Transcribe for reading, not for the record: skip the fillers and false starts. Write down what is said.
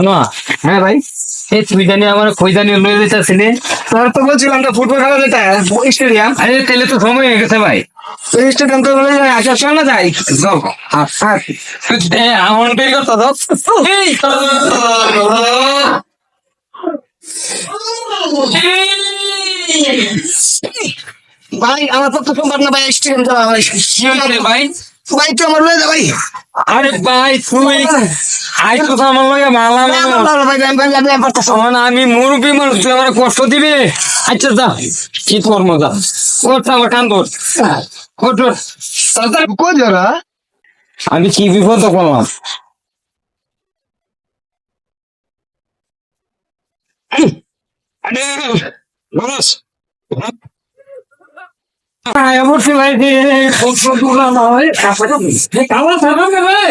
না হ্যাঁ ভাই, এই তুই জানি আমার কই জানি লয়ে যেতেছিলি। তোর তো বলছিলাম তো ফুটবল খেলা যেটা স্টেডিয়াম, আরে তাহলে তো সময় হয়ে গেছে ভাই। ওই স্টেডিয়াম তো আসার সময় না যাই। আমার বের করতে দাও। এই ভাই আমার পক্ষে সম্ভব না ভাই, স্টেডিয়াম যাওয়া ভাই। কি হইছে ভাই? ভাই তো আমার লয়ে যা ভাই। আরে ভাই তুই আইতো তো আমার লগে মালা ভাই, মালা। আমার ভাই আমি পারতেছি না। তখন আমি মুরব্বী মানুষ, তুই আমার কষ্ট দিবে। আচ্ছা যা, কি তোর মজা। ওঠ আমার কান ধর, ওঠ ওঠ। তাড়াতাড়ি। কই যারা? আমি কি বিপদ করলাম। আরে মানুষ অবশ্যই ভাই, কষ্ট তুলা না হয় কালা থাকবে ভাই।